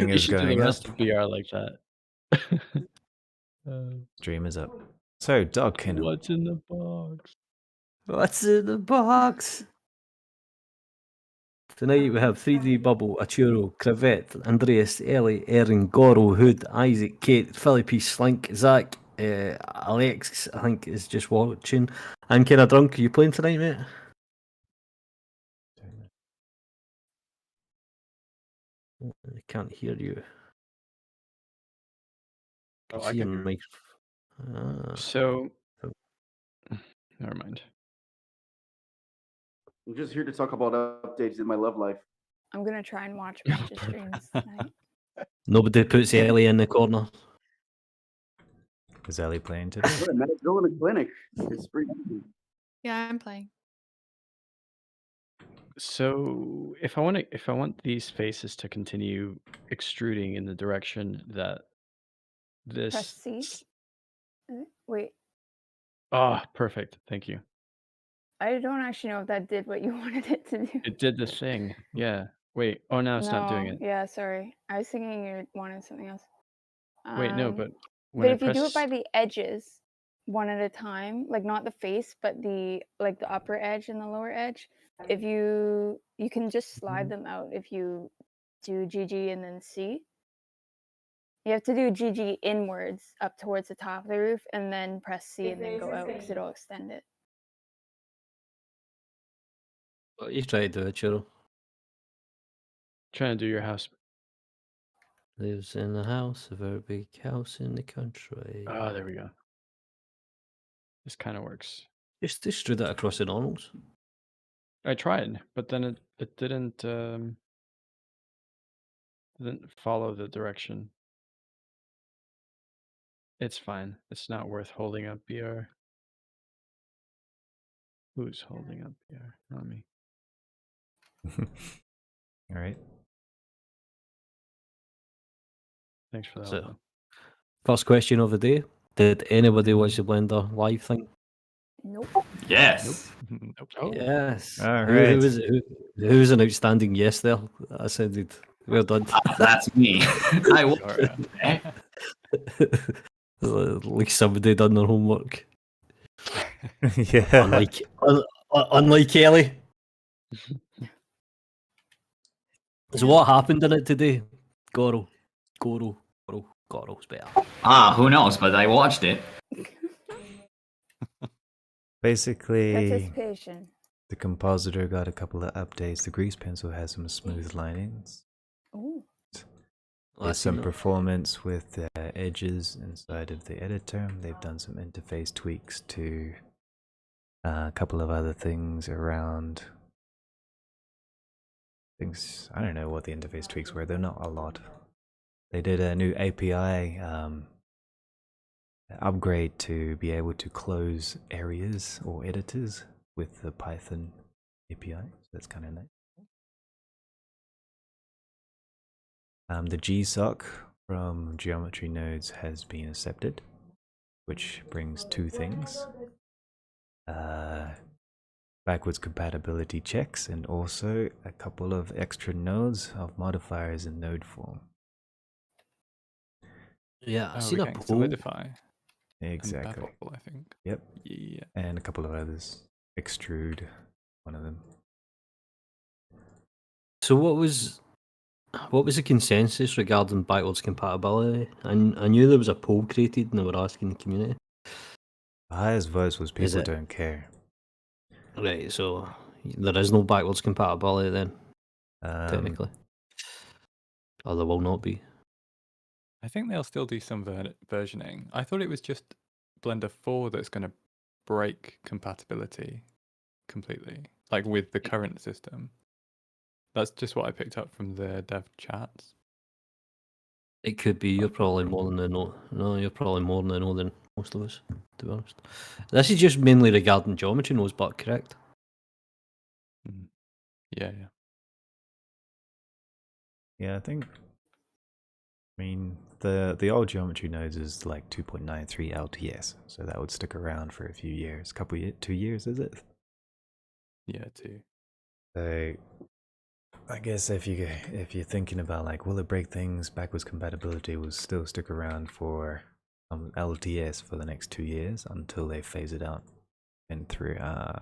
streaming You is should do the going up. rest of BR like that. Stream is up. So, Dog Kennel. What's in the box? What's in the box? Tonight we have 3D Bubble, Achuro, Cravette, Andreas, Ellie, Erin, Goro, Hood, Isaac, Kate, Philippi, Slink, Zach, Alex, I think, is just watching. I'm kinda drunk. Are you playing tonight, mate? I can't hear you. Oh, I can hear you. So, never mind. I'm just here to talk about updates in my love life. I'm gonna try and watch a bunch of streams tonight. Nobody puts Ellie in the corner. Is Ellie playing today? Yeah, man, go in the clinic. It's pretty easy. Yeah, I'm playing. So if I want these faces to continue extruding in the direction that Press this C. Wait, perfect. Thank you. I don't actually know if that did what you wanted it to do. It did the thing. Yeah. Wait. Oh, now it's not doing it. Yeah, sorry. I was thinking you wanted something else. Wait, no, but when But I if you do it press by the edges, one at a time, like not the face, but the upper edge and the lower edge, if you can just slide them out if you do GG and then C. You have to do GG inwards up towards the top of the roof and then press C and then go out because it'll extend it. What you try to do it, Churro? trying to do your house. Lives in a house, a very big house in the country. Oh, there we go. This kind of works. Just extrude that across the normals. I tried, but then it didn't follow the direction. It's fine. It's not worth holding up BR. Who's holding up BR? Not me. All right. Thanks for that. So, first question of the day. Did anybody watch the Blender live thing? Nope. Yes. Nope. Oh. Yes. All Who right. was it? Who's an outstanding yes there? I said it. Well done. That's me. I watched Sorry. it. Like somebody done their homework. Yeah. Unlike Kelly. So what happened in it today? Goro's better. Who knows? But I watched it. Basically, Participation. the compositor got a couple of updates. The grease pencil has some smooth linings. Ooh. There's some performance with the edges inside of the editor. They've done some interface tweaks to a couple of other things around things. I don't know what the interface tweaks were. They're not a lot. They did a new API upgrade to be able to close areas or editors with the Python API. So that's kind of nice. The GSOC from geometry nodes has been accepted, which brings two things. Backwards compatibility checks and also a couple of extra nodes of modifiers in node form. Yeah, I've seen we a can poll. solidify. Exactly. And Babel, I think. Yep. Yeah. And a couple of others. Extrude, one of them. So what was the consensus regarding backwards compatibility? I knew there was a poll created and they were asking the community. The highest votes was Is people it? don't care. Right, so there is no backwards compatibility then, technically. Or there will not be. I think they'll still do some versioning. I thought it was just Blender 4 that's going to break compatibility completely, like with the current system. That's just what I picked up from the dev chats. It could be. You're probably more than the know. No, you're probably more than the know than most of us, to be honest. This is just mainly regarding geometry nodes, but correct? Yeah. Yeah, I think. I mean, the old geometry nodes is like 2.93 LTS, so that would stick around for a few years. 2 years, is it? Yeah, 2. So, I guess if you're thinking about like, will it break things? Backwards compatibility will still stick around for LTS for the next 2 years until they phase it out, and through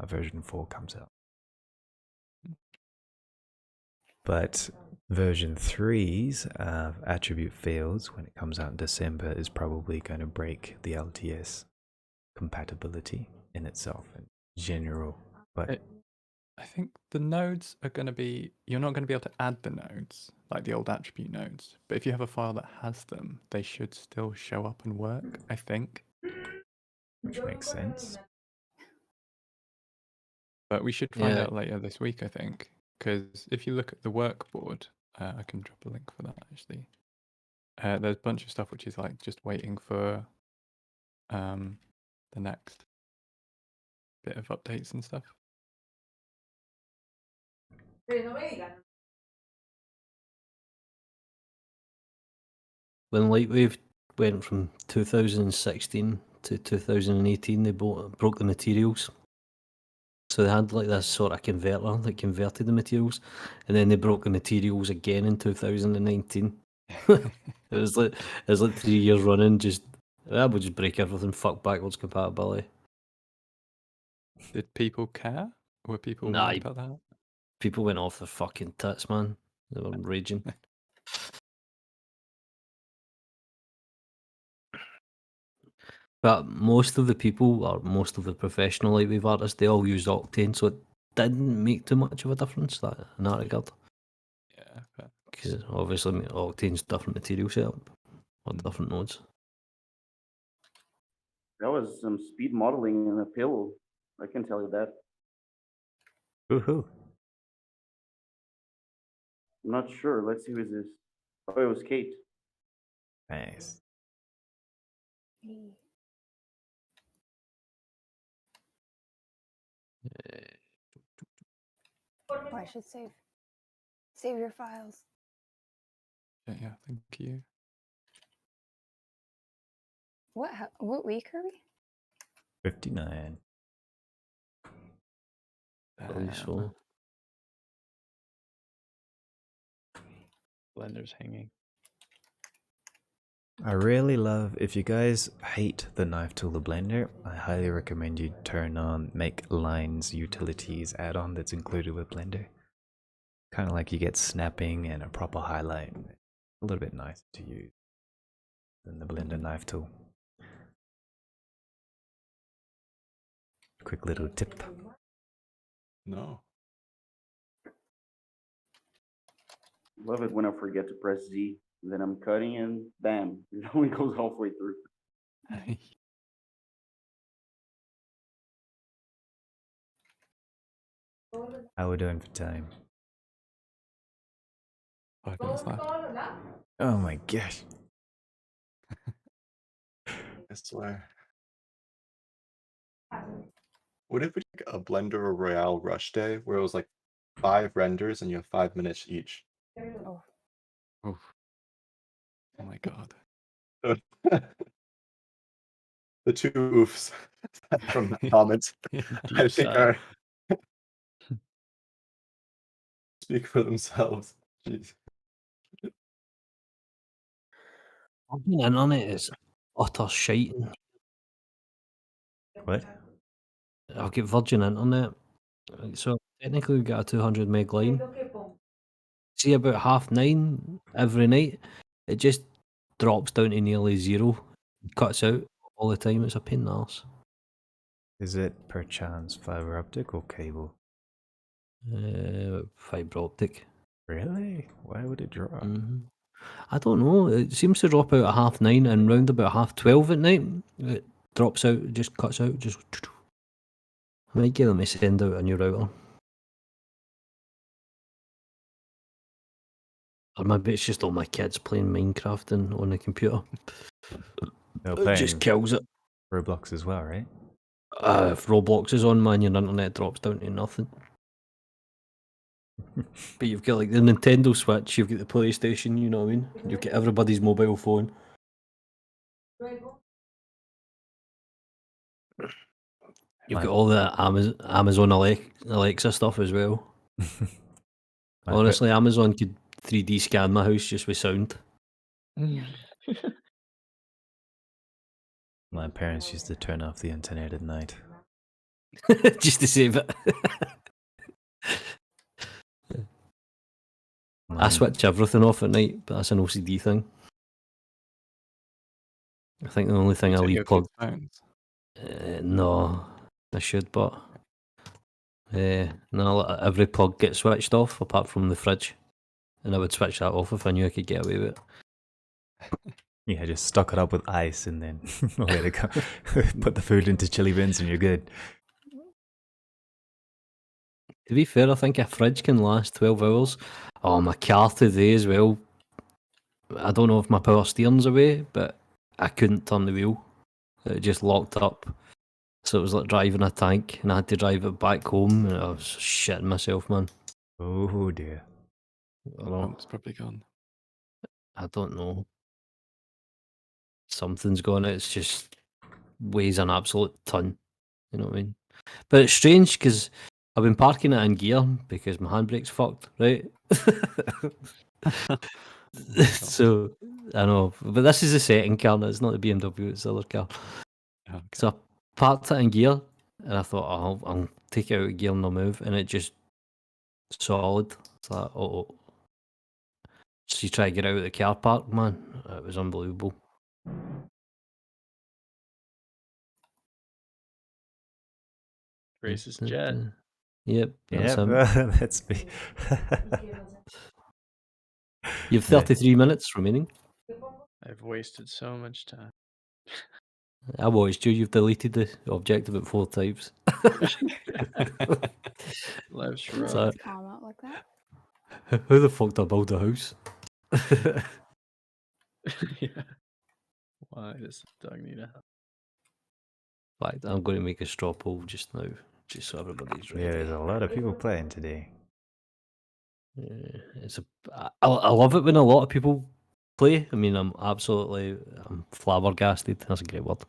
version 4 comes out. But version 3's attribute fails when it comes out in December is probably going to break the LTS compatibility in itself in general. But I think the nodes are going to be, you're not going to be able to add the nodes, like the old attribute nodes. But if you have a file that has them, they should still show up and work, I think. which makes sense. But we should find Yeah. out later this week, I think. Because if you look at the workboard, I can drop a link for that actually. There's a bunch of stuff which is like just waiting for the next bit of updates and stuff. When Lightwave went from 2016 to 2018, they broke the materials. So they had like this sort of converter that converted the materials, and then they broke the materials again in 2019. It was like 3 years running. Just we'll just break everything. Fuck backwards compatibility. Did people care? Were people Nah, mad about that? People went off their fucking tits, man. They were raging. But most of the people, or most of the professional Lightwave artists, they all used Octane, so it didn't make too much of a difference in that regard. Yeah, but Because obviously Octane's different material setup on different nodes. That was some speed modeling in a pill. I can tell you that. Woohoo! I'm not sure. Let's see who is this. Oh, it was Kate. Nice. Oh, I should save your files. yeah, thank you. What week are we? 59. I believe so. Blender's hanging. I really love, if you guys hate the knife tool, the blender, I highly recommend you turn on make lines utilities add-on that's included with Blender. Kind of like you get snapping and a proper highlight. A little bit nicer to use than the Blender knife tool. Quick little tip. No. Love it when I forget to press Z. And then I'm cutting and bam, it only goes halfway through. How we doing for time? 5 minutes left. Oh my gosh. I swear. What if we took a Blender Royale rush day where it was like 5 renders and you have 5 minutes each? Oh, Oof. Oh my god. The two oofs from the comments, I Deep think, sigh. are speak for themselves. Jeez. The internet is utter shite. What? I've got Virgin Internet, so technically we got a 200 meg line. See, about 9:30 every night, it just drops down to nearly 0. Cuts out all the time. It's a pain in the arse. Is it perchance fiber optic or cable? Fibre optic. Really? Why would it drop? I don't know. It seems to drop out at 9:30, and round about 12:30 at night, it drops out. It just cuts out. Just. I might get them to send out a new router. Or maybe it's just all my kids playing Minecraft on the computer. They're It playing just kills it. Roblox as well, right? If Roblox is on, man, your internet drops down to nothing. But you've got like the Nintendo Switch, you've got the PlayStation, you know what I mean? You've got everybody's mobile phone. You've got all the Amazon Alexa stuff as well. My pa- Honestly, Amazon could 3D scan my house just with sound. my parents used to turn off the internet at night. Just to save it. I Mine- switch everything off at night, but that's an OCD thing. I think the only thing I Check leave your kids' plugged. phones. No, I should, but no, every plug gets switched off apart from the fridge, and I would switch that off if I knew I could get away with it. Yeah, just stock it up with ice and then let it go. Put the food into chili bins and you're good. To be fair, I think a fridge can last 12 hours. Oh, my car today as well. I don't know if my power steering's away, but I couldn't turn the wheel. It just locked up. So it was like driving a tank, and I had to drive it back home, and I was shitting myself, man. Oh dear. I don't, Pump's probably gone. I don't know. Something's gone. It's just weighs an absolute ton. You know what I mean? But it's strange because I've been parking it in gear because my handbrake's fucked, right? So I know, but this is the second car. It's not the BMW. It's the other car. Okay. So I parked it in gear, and I thought, oh, I'll take it out of gear and I'll move, and it just solid. It's like, oh. So you try to get out of the car park, man. It was unbelievable. Racist jet. Yep, that's Yeah, him. that's me. You have 33 minutes remaining. I've wasted so much time. I watched you. You've deleted the objective about 4 times. Life's So- rough. Someone's comment like that. Who the fuck did I build a house? Yeah. Why does the dog need a house? Fact, I'm going to make a straw poll just now, just so everybody's ready. Yeah, there's a lot of people playing today. It's I love it when a lot of people play. I mean, I'm flabbergasted. That's a great word.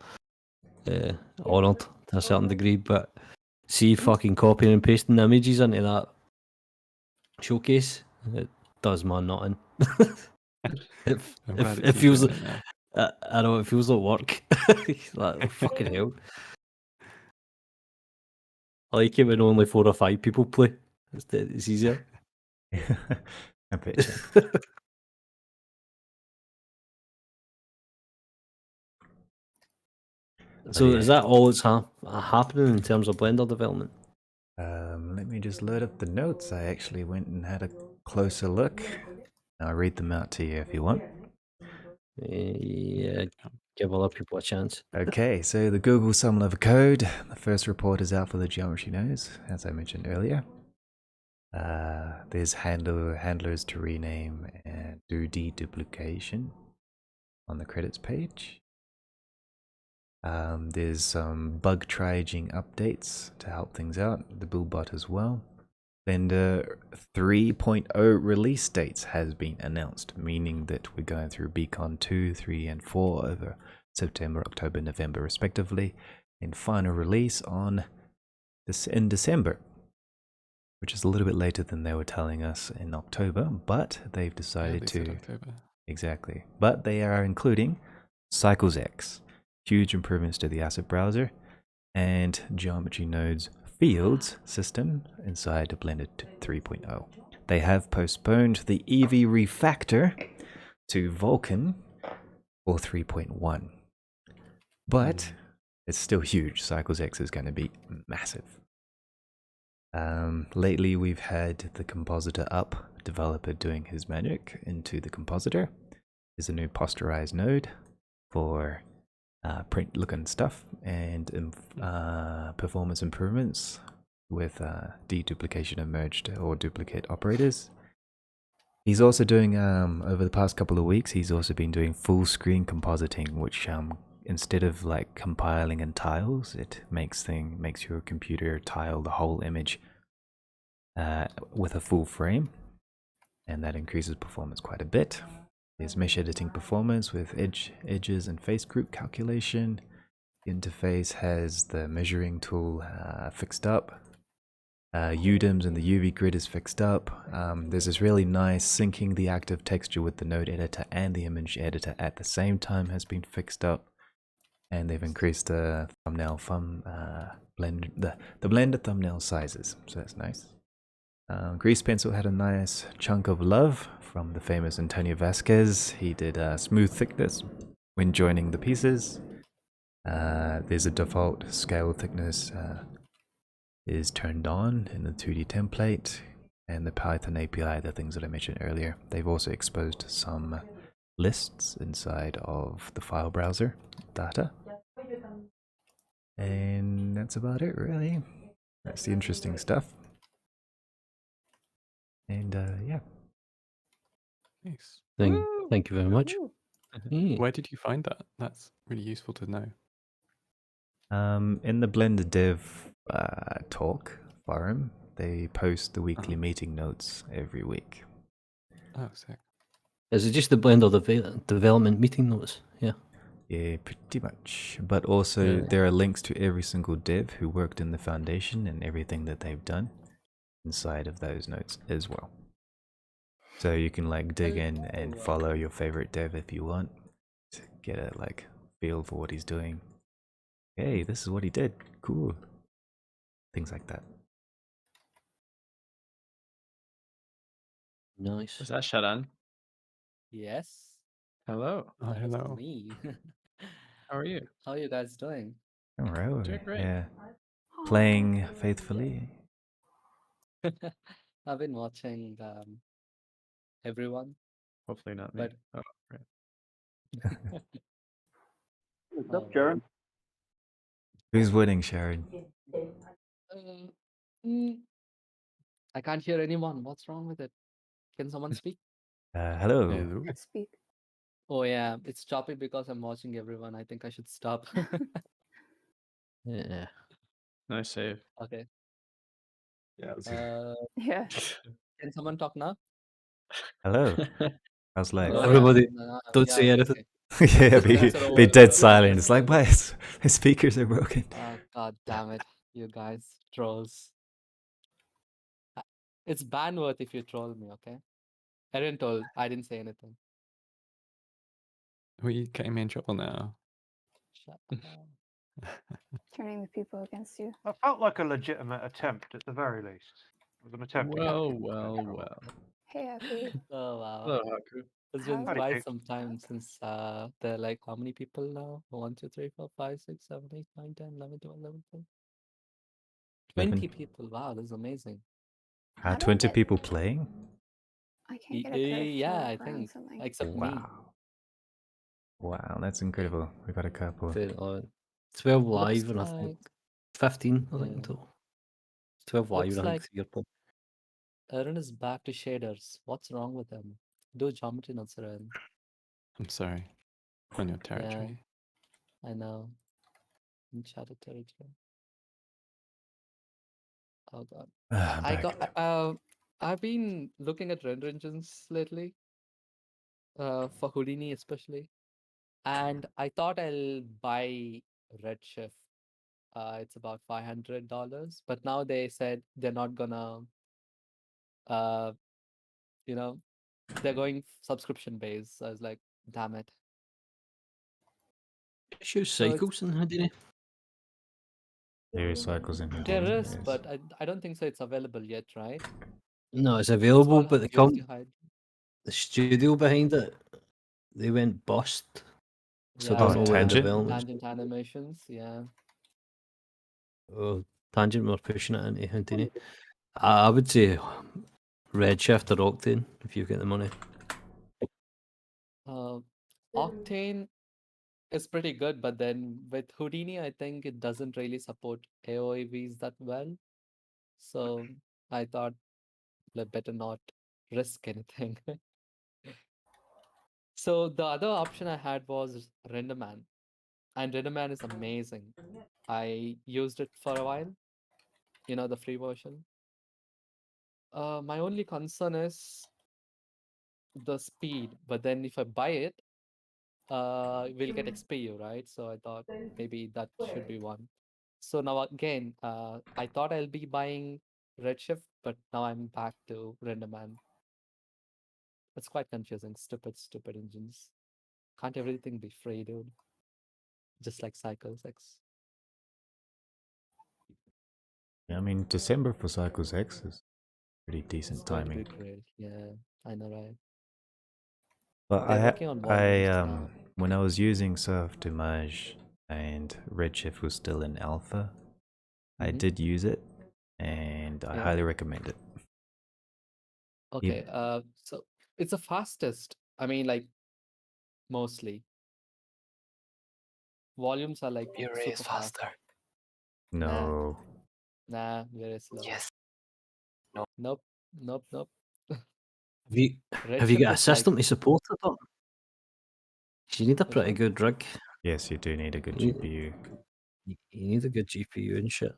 Honoured to a certain degree, but see fucking copying and pasting the images into that showcase, it does man nothing. I'm glad it it's feels easier like, than that. I know it feels like work. Like, oh, fucking hell. I like it when only 4 or 5 people play. It's easier. I bet you. So yeah. is that all that's happening in terms of Blender development? Let me just load up the notes. I actually went and had a closer look. I'll read them out to you if you want. Yeah, give other people a chance. Okay, so the Google Sum Level Code. The first report is out for the geometry nose, as I mentioned earlier. There's handlers to rename and do deduplication on the credits page. There's some bug triaging updates to help things out, the buildbot as well. Blender 3.0 release dates has been announced, meaning that we're going through Beacon 2, 3, and 4 over September, October, November respectively, and final release in December, which is a little bit later than they were telling us in October, but they've decided they to... said October. Exactly. But they are including Cycles X, huge improvements to the asset browser, and geometry nodes fields system inside of Blender 3.0. They have postponed the Eevee refactor to Vulkan for 3.1. But it's still huge. Cycles X is going to be massive. Lately we've had the Compositor Up developer doing his magic into the Compositor. There's a new posterized node for print looking stuff and performance improvements with deduplication of merged or duplicate operators. He's also doing over the past couple of weeks he's also been doing full screen compositing, which instead of like compiling in tiles, it makes your computer tile the whole image with a full frame, and that increases performance quite a bit. There's mesh editing performance with edges and face group calculation. The interface has the measuring tool fixed up. UDIMs and the UV grid is fixed up. There's this really nice syncing the active texture with the node editor and the image editor at the same time has been fixed up. And they've increased the thumbnail the blended thumbnail sizes, so that's nice. Grease Pencil had a nice chunk of love from the famous Antonio Vasquez. He did smooth thickness when joining the pieces. There's a default scale thickness is turned on in the 2D template, and the Python API, the things that I mentioned earlier. They've also exposed some lists inside of the file browser data. And that's about it, really. That's the interesting stuff. And yeah. Nice. Thank you very much. Ooh. Yeah. Where did you find that? That's really useful to know. In the Blender Dev talk forum, they post the weekly meeting notes every week. Oh, sick. Is it just the Blender development meeting notes? Yeah. Yeah, pretty much. But also, Yeah. there are links to every single dev who worked in the foundation and everything that they've done inside of those notes as well. So you can like dig in and follow your favorite dev if you want to get a like feel for what he's doing. Hey, this is what he did. Cool. Things like that. Nice. Was that Shadan? Yes, Hello. Oh, that is hello. me. How are you? How are you guys doing? All right. Doing great. Yeah. Playing faithfully. I've been watching everyone, Hopefully not me. but Oh, right. What's up, Jared? Who's winning, Sharon? mm, I can't hear anyone. What's wrong with it? Can someone speak? Hello. Hello. Let's speak. Oh yeah, it's choppy because I'm watching everyone. I think I should stop. Yeah. Nice save. Okay. Yeah, it's Yeah. Can someone talk now? Hello. How's life? Oh, Everybody, don't yeah, say okay, anything. okay. Yeah, Things are be over. dead Yeah, silent. yeah, It's like, yeah. what? His speakers are broken. God damn it, you guys, trolls. It's ban worth if you troll me, okay? Erin told, I didn't say anything. Are you getting me in trouble now? Shut up. Turning the people against you. That felt like a legitimate attempt at the very least. It was an attempt to get Well, people to well, control. well. Hey, Haku. Oh wow. Hello, Haku. It's been Howdy. quite Pete. some time since there are like how many people now? 1, 2, 3, 4, 5, 6, 7, 8, 9, 10, 11, 12, 11, 12. 20 people. Wow, this is amazing. How do I 20 get- people playing? I can't get a cursor Yeah, I around think. something. Except me. Wow. Wow, that's incredible. We've got a couple. 12 Looks live and I think like 15, I think Yeah. in total. 12 live Looks and I like think 3 are playing. Erin is back to shaders. What's wrong with him? Do geometry notes, Erin. I'm sorry. On your territory. I know. Uncharted territory. Oh god. I'm I back. got I've been looking at render engines lately. For Houdini especially. And I thought I'll buy Redshift. It's about $500, but now they said they're not gonna you know, they're going subscription based. So I was like, damn it. Just use So it's- cycles in Houdini. There are cycles in There Houdini, is, yes. but I don't think so it's available yet, right? No, it's It's available, all but the studio behind it, they went bust. So I Yeah, don't know what the Tangent? development. Tangent animations, yeah. Oh, Tangent were pushing it into Houdini. I would say Redshift or Octane if you get the money. Octane is pretty good, but then with Houdini, I think it doesn't really support AOAVs that well. So I thought better not risk anything. So the other option I had was RenderMan, and RenderMan is amazing. I used it for a while, the free version. My only concern is the speed, but then if I buy it, we'll get XPU, right? So I thought maybe that should be one. So now again, I thought I'll be buying Redshift, but now I'm back to RenderMan. It's quite confusing. Stupid engines. Can't everything be free, dude? Just like Cycles X. I mean, December for Cycles X is pretty decent It's going to timing. be great. Yeah, I know, right? But They're working on volumes now. when I was using Surf Dimage and Redshift was still in alpha, I Mhm. did use it, and I Yeah. highly recommend it. Okay. So it's the fastest. I mean, like mostly volumes are like super fast. No. Nah, very slow. Yes. Nope. Have you Redshift got a is like system to support it? Or? You need a which pretty one? good rig. Yes, you do need a good You GPU. you need a good GPU and shit.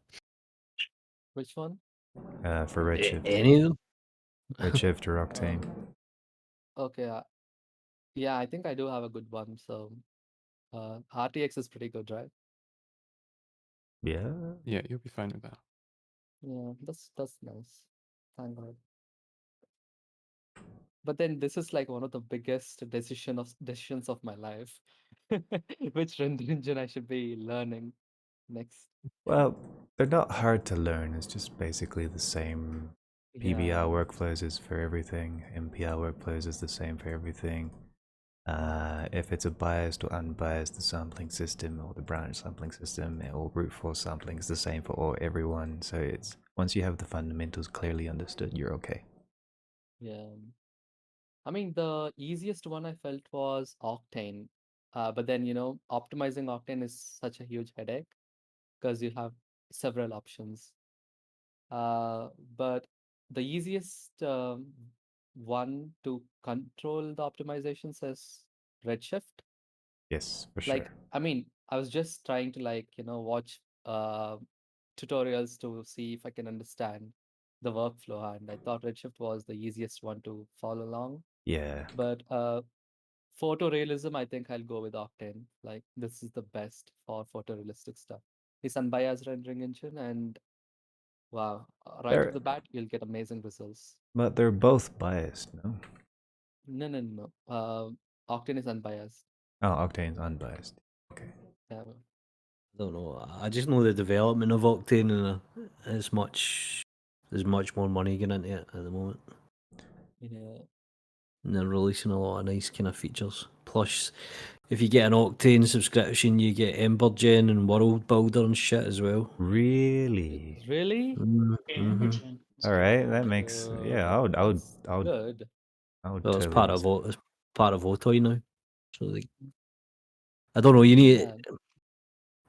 Which one? For Redshift. Any of them? Redshift or Octane. Okay. Yeah, I think I do have a good one. So, RTX is pretty good, right? Yeah. Yeah, you'll be fine with that. Yeah, that's nice. Thank God. But then this is like one of the biggest decisions of my life. Which render engine I should be learning next. Well, they're not hard to learn. It's just basically the same PBR Yeah. workflows is for everything. MPR workflows is the same for everything. If it's a biased or unbiased, the sampling system or the branch sampling system or brute force sampling is the same for everyone. So it's once you have the fundamentals clearly understood, you're okay. Yeah. I mean, the easiest one I felt was Octane. But then, optimizing Octane is such a huge headache because you have several options. But the easiest one to control the optimizations is Redshift. Yes, for Like, sure. I mean, I was just trying to watch tutorials to see if I can understand the workflow, and I thought Redshift was the easiest one to follow along. Yeah. But photorealism, I think I'll go with Octane. Like, this is the best for photorealistic stuff. It's unbiased rendering engine, and wow, right off the bat, you'll get amazing results. But they're both biased, no? No. Octane is unbiased. Oh, Octane's unbiased. Okay. Yeah. I don't know. I just know the development of Octane and there's much more money going into it at the moment. Yeah. And they're releasing a lot of nice kind of features. Plus, if you get an Octane subscription, you get Embergen and World Builder and shit as well. Really? Really? Mm-hmm. All right, that makes I would That's good. good. I would Well, it's totally part of Otoy now. So like, I don't know. You need Yeah.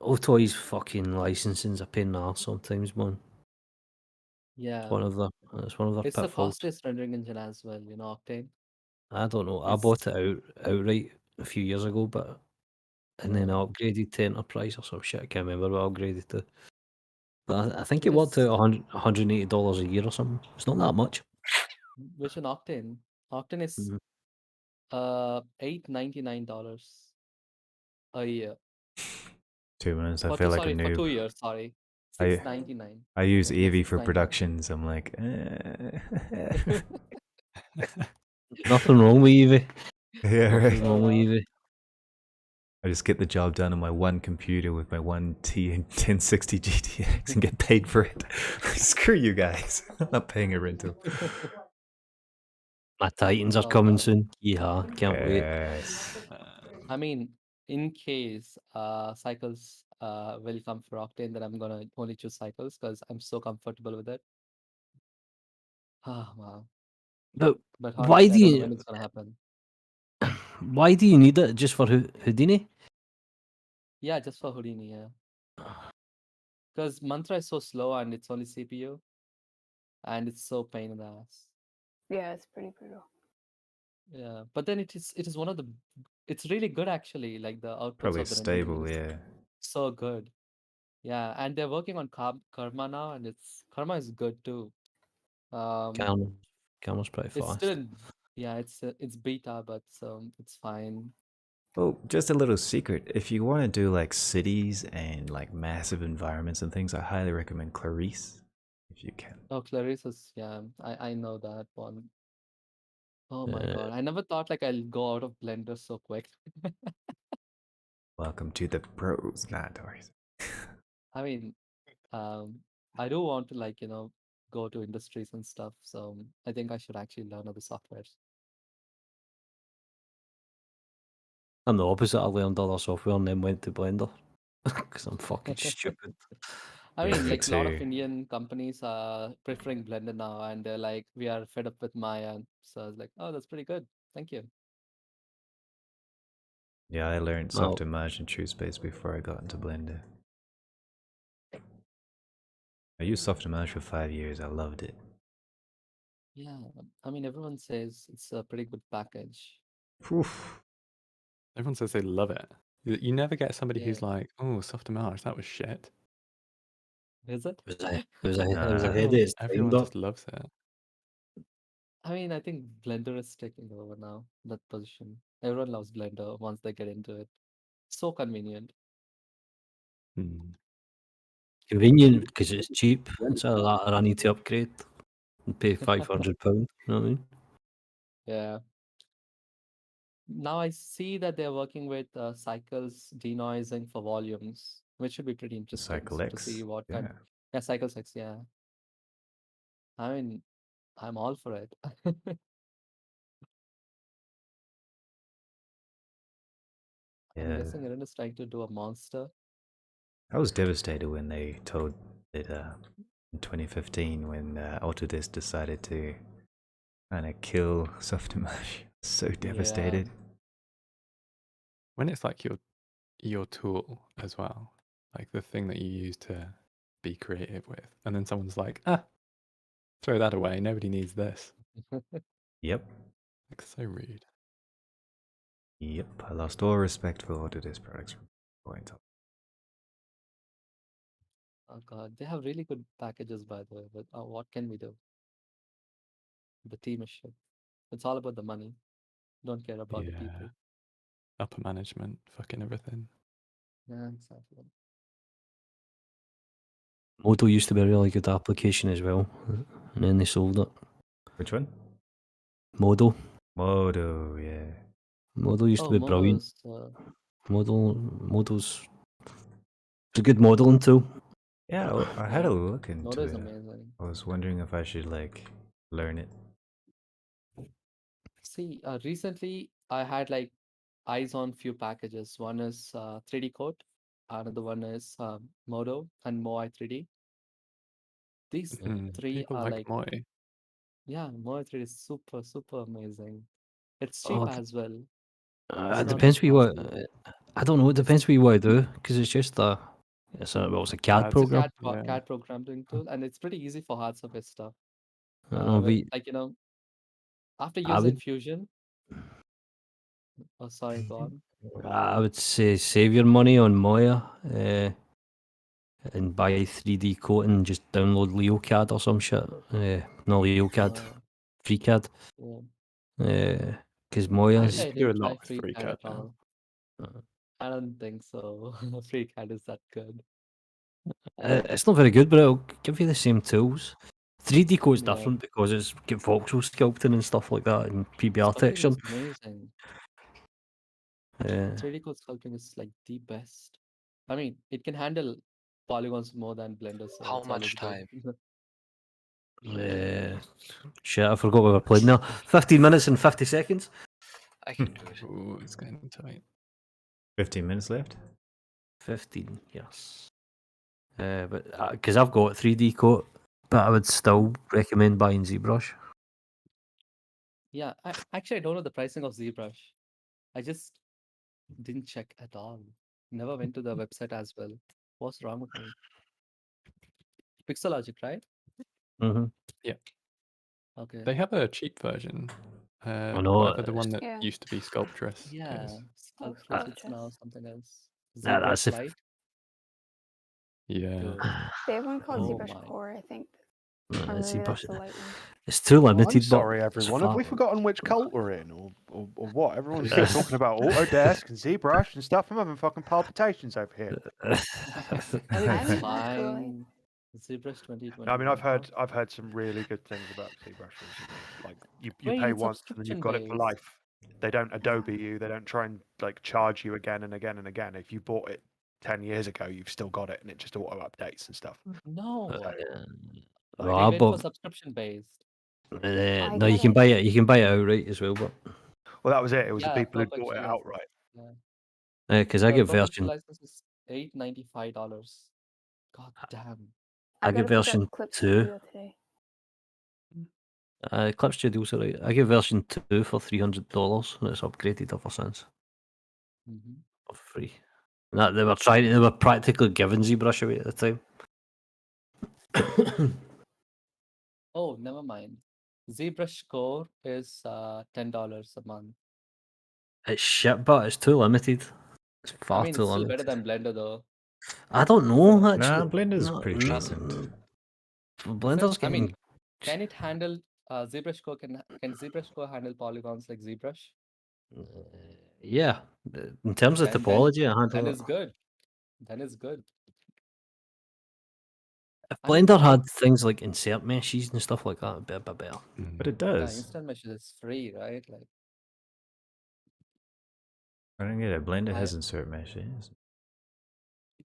Otoy's fucking licensing's a pain in the arse sometimes, man. Yeah. It's one of their It's the pitfalls. fastest rendering engine as well, Octane. I don't know. I It's bought it outright a few years ago, and then I yeah. upgraded to Enterprise or some shit. I can't remember what I upgraded to. But I think It it worked is out $180 a year or something. It's not that much. which one Octane? Octane is Mhm. $899 a year. 2 minutes. I For feel like a for noob. 2 years, sorry. I $699. I use Yeah, Eevee for $699. productions. I'm like, Nothing wrong with Eevee. yeah, Nothing right. wrong with Eevee. I just get the job done on my one computer with my one T1060 GTX and get paid for it. Screw you guys. I'm not paying a rental. My Titans are Oh, coming wow. soon. Yeah, can't wait. Yes. I mean, in case Cycles will come for Octane, then I'm gonna only choose Cycles because I'm so comfortable with it. Ah, wow. But But why honestly, do I don't know you when it's gonna happen. need it just for Houdini? Yeah, just for Houdini, yeah. Because Mantra is so slow and it's only CPU, and it's so pain in the ass. Yeah, it's pretty brutal. Yeah, but then it is one of the it's really good actually. Like the outputs Probably of the rendering stable, engine is yeah. so good. Yeah, and they're working on Karma now, and Karma is good too. Camera's pretty It's fast. still it's beta, but it's fine. Oh, just a little secret. If you want to do like cities and like massive environments and things, I highly recommend Clarice. if you can. Oh, Clarissa's, yeah, I know that one. Oh my Uh, god, I never thought like I'll go out of Blender so quick. Welcome to the pros, not ours. I mean, I do want to like, go to industries and stuff, so I think I should actually learn other softwares. I'm the opposite. I learned other software and then went to Blender because I'm fucking stupid. I Yeah, mean, me like a lot of too. Indian companies are preferring Blender now, and they're like, we are fed up with Maya. So I was like, oh, that's pretty good. Thank you. Yeah, I learned Oh. Softimage and TrueSpace before I got into Blender. I used Softimage for 5 years. I loved it. Yeah, I mean, everyone says it's a pretty good package. Oof. Everyone says they love it. You never get somebody Yeah. who's like, "Oh, Softimage, that was shit." Is it? It was a Nah. headache. It's Everyone time, just loves it. I mean, I think Blender is taking over now, that position. Everyone loves Blender once they get into it. So convenient. Hmm. convenient because it's cheap. It's either that or I need to upgrade and pay £500. You know what I mean? Yeah. Now I see that they're working with Cycles denoising for volumes, which should be pretty interesting Cycle to X. see what Yeah. kind. Yeah, Cycles X, yeah. I mean, I'm all for it. I'm Yeah. guessing Erin is trying to do a monster. I was devastated when they told it in 2015 when Autodesk decided to kind of kill Softimage. So devastated. When it's like your tool as well, like the thing that you use to be creative with, and then someone's like, throw that away. Nobody needs this. Yep. Like so rude. Yep. I lost all respect for Autodesk products from that point on. Oh god, they have really good packages by the way, but what can we do? The team is shit. It's all about the money. Don't care about the people. Upper management, fucking everything. Yeah, exactly. Modo used to be a really good application as well, and then they sold it. Which one? Modo. Modo, yeah. Modo used to be brilliant. Modo's, Modo's it's a good modeling tool. Yeah, I had Yeah, a look into Modo is it. amazing. I was wondering if I should like learn it. See, recently I had like eyes on few packages. One is 3D Coat, another one is Modo and Moai 3D. These three People are like like, Moi. yeah, Moai 3D is super, super amazing. It's cheap Oh, as well. it It's not depends what you want. expensive. I don't know. It depends what you want to do because it's just it's a CAD It's a program. CAD programming tool, and it's pretty easy for hard surface stuff. I don't know. Like after I using would Fusion. Oh, sorry, go on. I would say save your money on Moya and buy 3D coat and just download LeoCAD or some shit. No LeoCAD, FreeCAD. Yeah. Because Moya Actually, I you can do a didn't lot try with FreeCAD FreeCAD at all. I don't think so. FreeCAD is that good. it's not very good, but it'll give you the same tools. 3D code's Yeah. different because it's get voxel sculpting and stuff like that and PBR Sculpting texture. is amazing. 3D code sculpting is like the best. I mean, it can handle polygons more than Blender, so How it's much always time? good. Shit, I forgot we were playing now. 15 minutes and 50 seconds. I can do it. Ooh, it's getting tight. 15 minutes left? 15, yes. But because I've got 3D coat, but I would still recommend buying ZBrush. Yeah, actually I don't know the pricing of ZBrush. I just didn't check at all. Never went to the website as well. What's wrong with me? Pixelogic, right? Mm-hmm. Yeah. Okay. They have a cheap version. know, Whatever the one that Yeah. used to be Sculptress. Yeah, is. Sculptress, it's now something else. That's ZBrush if- Lite. Yeah. Dude. They have one called Oh ZBrush my. Core, I think. Or maybe ZBrush. that's the light one. It's too limited. I'm sorry, but it's everyone. Have we far- forgotten which cult we're in, or what? Everyone's still talking about Autodesk and ZBrush and stuff. I'm having fucking palpitations over here. I think I'm it's in fine. ZBrush 2020. No, I mean, I've heard some really good things about ZBrush recently. Like you Wait, pay it's once and then you've subscription got it for based. life. They don't Adobe you. They don't try and like charge you again and again and again. If you bought it 10 years ago, you've still got it, and it just auto updates and stuff. No. Well, We I went for bought. subscription based. I No, you get can it. buy it. You can buy it outright as well, but Well, that was it. It was the Yeah, people who bought perpetual it license. outright. Yeah. because I The get perpetual version. license is $895. God damn. I I get gotta pick version up Clip 2. Studio today. Clip Studio's alright. I get version 2 for $300, and it's upgraded ever since Mhm. for free. And that they were practically giving ZBrush away at the time. Oh, never mind. ZBrush Core is $10 a month. It's shit, but it's too limited. It's I far mean, too it's still limited. better than Blender though. I don't know Nah, actually. Blender's No, pretty no, decent. Blender's I mean, getting. can it handle ZBrush Core? Can ZBrush Core handle polygons like ZBrush? Yeah, in terms of topology, I Then handle it. it's good. Then it's good. If I mean, Blender had things like insert meshes and stuff like that, it'd be a bit better. But it yeah, does. instant mesh is free, right? Like I don't get it. Blender I- has insert meshes.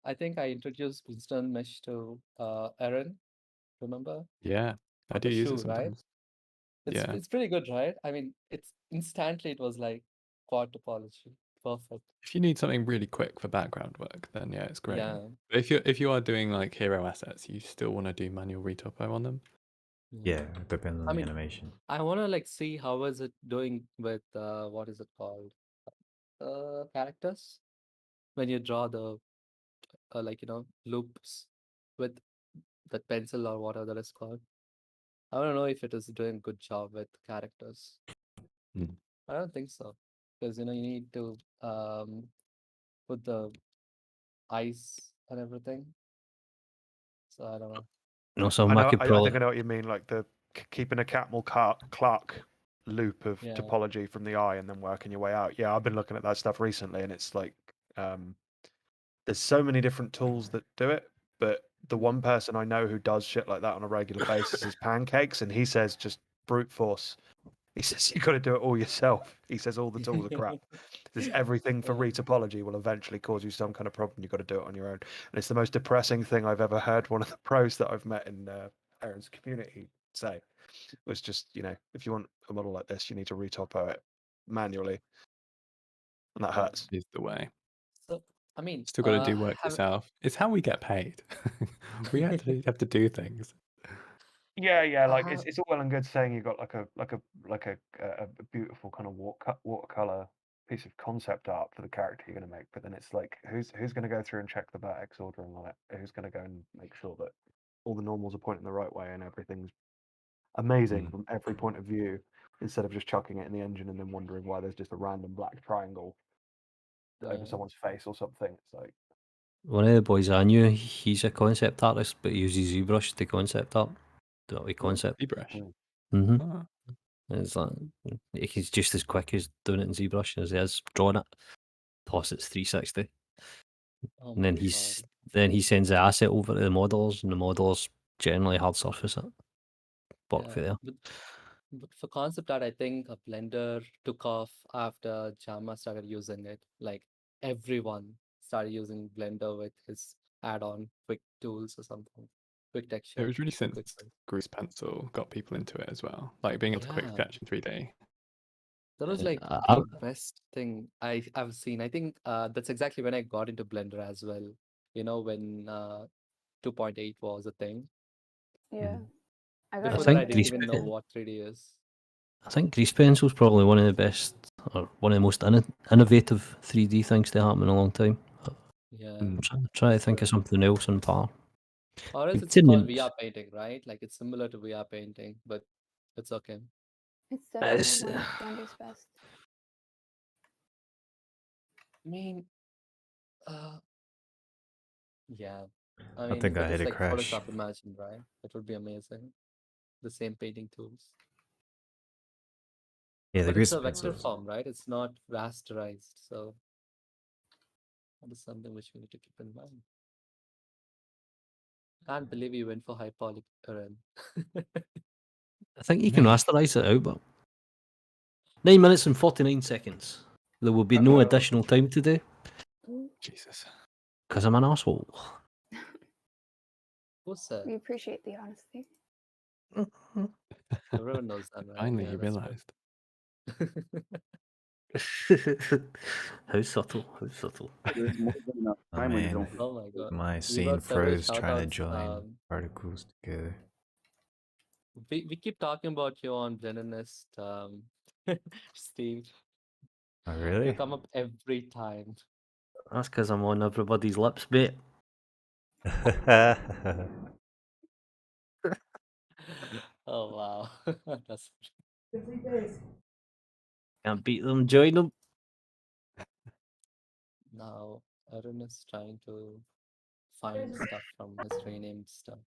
I think I introduced instant mesh to Erin. Remember? Yeah, I For do the use shoe, it right? sometimes. It's Yeah. it's pretty good, right? I mean, it's instantly it was like quad topology. Perfect. If you need something really quick for background work, then yeah, it's great. Yeah. But if you are doing like hero assets, you still want to do manual retopo on them. Yeah, it depends on I the mean, animation. I want to like see how is it doing with what is it called? Characters. When you draw the like loops with that pencil or whatever that is called. I don't know if it is doing a good job with characters. Hmm. I don't think so, because you need to put the ice and everything. So I don't know. No, so I I know. could I probably. think I know what you mean. Like the keeping a Catmull Clark loop of Yeah. topology from the eye and then working your way out. Yeah, I've been looking at that stuff recently, and it's like there's so many different tools that do it. But the one person I know who does shit like that on a regular basis is Pancakes, and he says just brute force. He says you got to do it all yourself. He says all the tools are crap. There's everything for retopology will eventually cause you some kind of problem. You've got to do it on your own, and it's the most depressing thing I've ever heard. One of the pros that I've met in Aaron's community say was just, if you want a model like this, you need to retopo it manually, and that hurts. Is the way. So I mean, Still got to do work yourself. It's how we get paid. We actually have to do things. Yeah. Like it's all well and good saying you got like a beautiful kind of watercolor piece of concept art for the character you're going to make, but then it's like who's going to go through and check the vertex ordering on it? Who's going to go and make sure that all the normals are pointing the right way and everything's amazing from every point of view, instead of just chucking it in the engine and then wondering why there's just a random black triangle over someone's face or something. It's like One of the boys I knew, he's a concept artist, but he uses ZBrush to concept art. Do it with concept. ZBrush. Mm-hmm. It's like he's just as quick as doing it in ZBrush as he is drawing it. Plus, it's 360. Oh And then my then he sends the asset over to the modelers, and the modelers generally hard surface it. Work for there. But for concept art, I think a Blender took off after Jama started using it. Like everyone started using Blender with his add-on quick tools or something. Quick texture. It was really since quick Grease Pencil got people into it as well. Like being able to quick Yeah. sketch in 3D. That was like I- the best thing I've seen. I think that's exactly when I got into Blender as well. When 2.8 was a thing. Yeah. I got Before it that, I with didn't Grease even know Pen- what 3D is. I think Grease Pencil's probably one of the best, or one of the most innovative 3D things to happen in a long time. Yeah. I'm trying to think of something else on par. Or else it's Continuing. called VR painting, right? Like it's similar to VR painting, but it's okay. It's definitely It's- one of Blender's best. I mean, yeah. I mean, think if I it hit is a like crash. Photoshop Imagine, right? It would be amazing. The same painting tools. Yeah, the But Grease it's a vector Pencils. form, right? It's not rasterized, so that is something which we need to keep in mind. Can't believe you went for hyperlic, Eren. I think you can Mate. rasterize it out, but 9 minutes and 49 seconds. There will be no additional time today Jesus. because I'm an asshole. Who said? We appreciate the honesty. Everyone knows that, right? Finally, Yeah, you that's realised. How subtle, how subtle. There's more than enough Oh time when you man, don't. Oh my god. my We scene got several froze trying to shoutouts. join articles together. We keep talking about you on Blendernest, Steve. Oh You really? come up every time. That's because I'm on everybody's lips, mate. Oh wow. That's Can't beat them, join them. now Eren is trying to find stuff from his renamed stuff.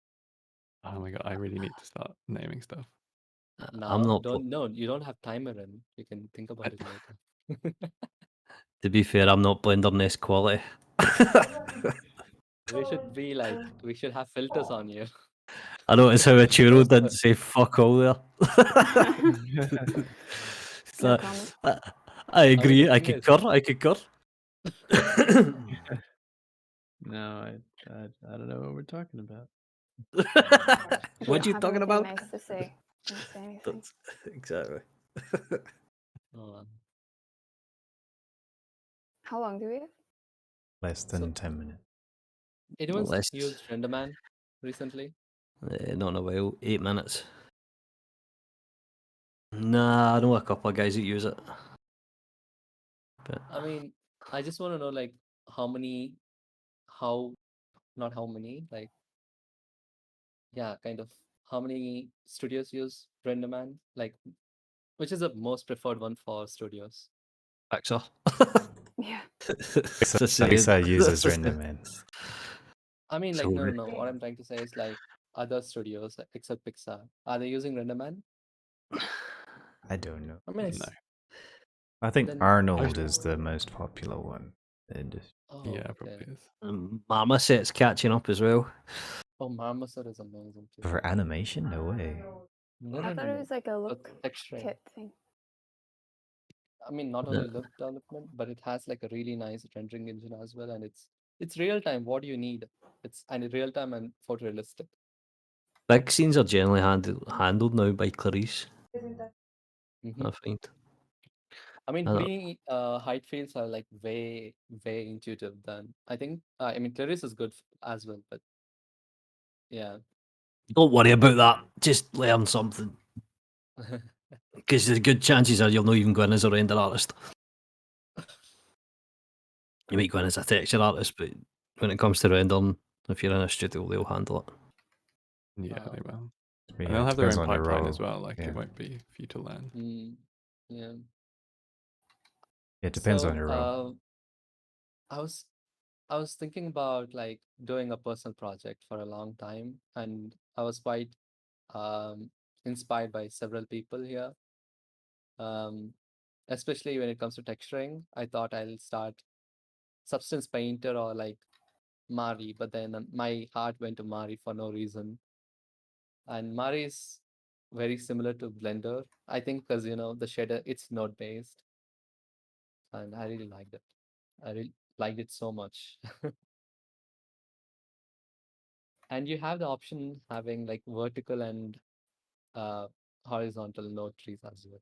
Oh my god, I really need to start naming stuff. I'm not. You don't have time, Eren. You can think about it later. To be fair, I'm not Blendernest quality. We should have filters on you. I noticed how a churro Those didn't were- say fuck all there. No comment. I agree. the I thing is- concur. I concur. No, I don't know what we're talking about. What you Have talking anything about? Nice to say. Don't say anything. That's- exactly. Oh, How long do we have? Less than 10 minutes. anyone's Less. used RenderMan recently? Not in a while. 8 minutes. Nah, I know a couple of guys that use it. But I mean, I just want to know like not how many, like yeah, kind of how many studios use RenderMan? Like which is the most preferred one for studios? Pixar. Yeah. Pixar uses RenderMan. I mean, like, So no. What I'm trying to say is like other studios except Pixar, are they using RenderMan? I don't know. I mean, No. I think Then- Arnold is the most popular one. oh, Yeah, okay. probably is. Marmoset's catching up as well. Oh, Marmoset is amazing too. For animation? No way. No, I thought it was like a For look texturing. kit thing. I mean, not only look development, but it has like a really nice rendering engine as well, and it's real time. What do you need? It's real time and photorealistic. Big scenes are generally handled now by Clarice, Mhm. I find. I mean, I don't- Houdini height fields are like way intuitive than I think. I mean, Clarice is good as well, but yeah. Don't worry about that. Just learn something. Because the good chances are you'll not even go in as a render artist. You might go in as a texture artist, but when it comes to rendering, if you're in a studio, they'll handle it. Yeah, they will. Yeah, And they'll have their depends own on your pipeline as role. well. Like Yeah. it won't be for you to learn. Yeah. It depends on So, your role. I was thinking about like doing a personal project for a long time, and I was quite inspired by several people here. Especially when it comes to texturing, I thought I'll start Substance Painter or like Mari, but then my heart went to Mari for no reason. And Mari is very similar to Blender, I think, because the shader it's node based, and I really liked it. I really liked it so much. And you have the option having like vertical and horizontal node trees as well,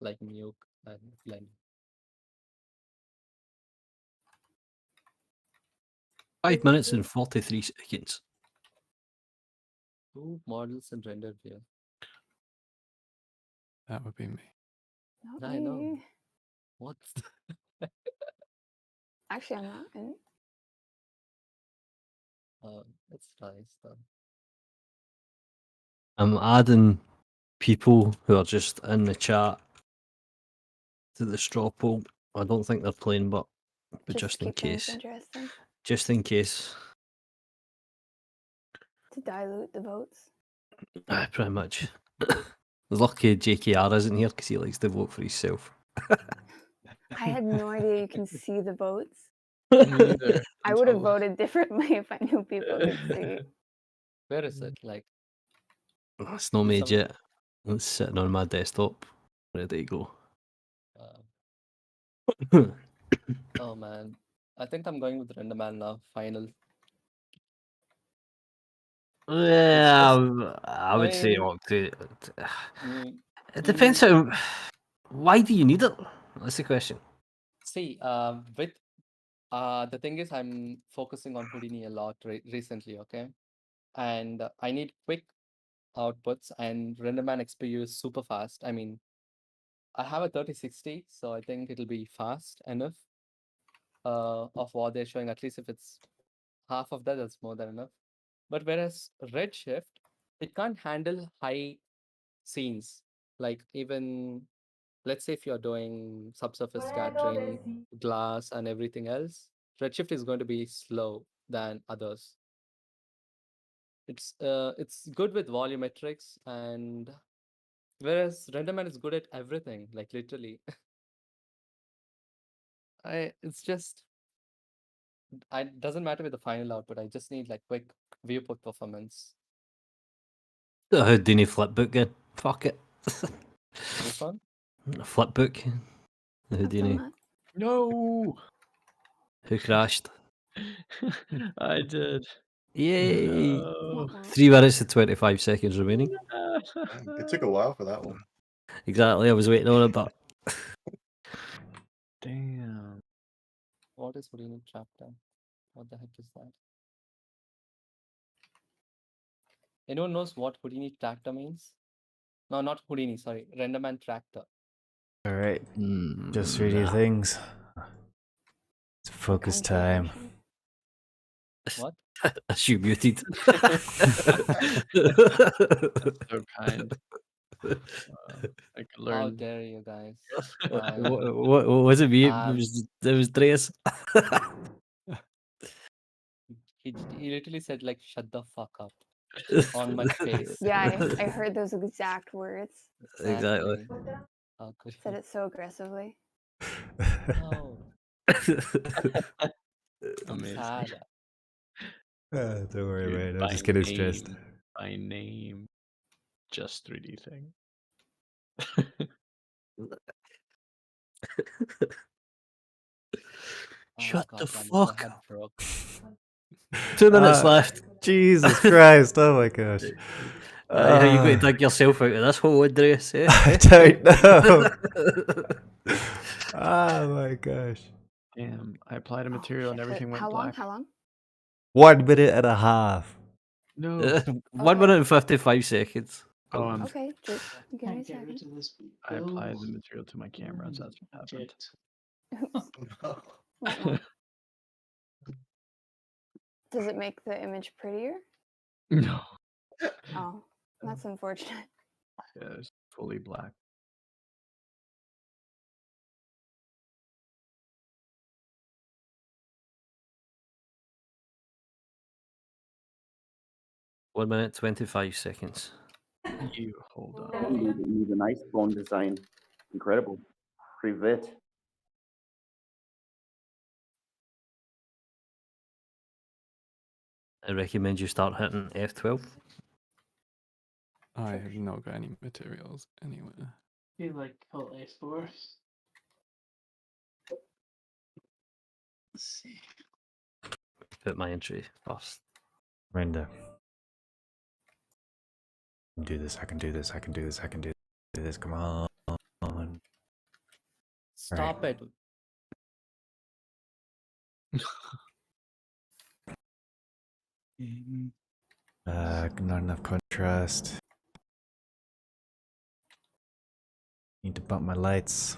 like Nuke and Blend. 5 minutes and 43 seconds. Two models in render view. That would be me. Not I know. me. What? Actually, I'm not. In. That's nice though. I'm adding people who are just in the chat to the straw poll. I don't think they're playing, but just in keep things case. interesting. Just in case. To dilute the votes. Pretty much. Lucky JKR isn't here because he likes to vote for himself. I had no idea you can see the votes. Me neither. I would have voted differently if I knew people could see. Where is it? Like, It's not Is made some- yet. It's sitting on my desktop. Ready to go. oh man, I think I'm going with Renderman now. Final. Yeah, just- I would say mean, Octave. mm, It depends how. Why do you need it? That's the question. See, with the thing is, I'm focusing on Houdini a lot recently. Okay, and I need quick outputs, and Renderman XPU is super fast. I mean, I have a 3060, so I think it'll be fast enough of what they're showing. At least if it's half of that, that's more than enough. But whereas Redshift, it can't handle high scenes. Like even, let's say if you're doing subsurface scattering, glass, and everything else, Redshift is going to be slow than others. It's good with volumetrics, and whereas Renderman is good at everything, like literally. It's just it doesn't matter with the final output. I just need like quick viewport performance. The Houdini flipbook again. Fuck it. Which one? A flipbook. The I've done Houdini. that. No. Who crashed? I did. Yay! No. 3 minutes and 25 seconds remaining. It took a while for that one. Exactly, I was waiting on it, but Damn. What is Houdini chapter? What the heck is that? Anyone knows what Houdini tractor means? No, not Houdini, sorry. Renderman tractor. Alright. Just 3D things. It's focus time. What? as you muted. So kind. I could learn. How dare you guys? What was it? Me? It was Dreas. He literally said like, "Shut the fuck up," on my face. Yeah, I heard those exact words. Exactly. How could Said he? it so aggressively. No. I'm Amazing. sad. Don't worry Dude, about it. I'm by just getting stressed. name- By name. Just 3D thing. Shut God the damn it, my fuck head up. broke. 2 minutes left. Jesus Christ! Oh my gosh. How you going to dig yourself out of this hole, Andreas? Eh? I don't know. Oh my gosh. Damn, I applied a material and everything went How long? black. How long? 1 minute and a half. No. 1 minute and 55 seconds. Oh, I'm Okay, just give me a second. I applied the material to my camera, so that's what happened. Wait, no. Does it make the image prettier? No. Oh, that's unfortunate. Yeah, it's fully black. One minute, 25 seconds. You hold You on. need a nice bone design. Incredible. Privet. I recommend you start hitting F12. I have not got any materials anywhere. You like call A4? Let's see. Put my entry first. Render. I can do this. I can do this. I can do this. I can do this. Come on. Stop it. Not enough contrast. Need to bump my lights.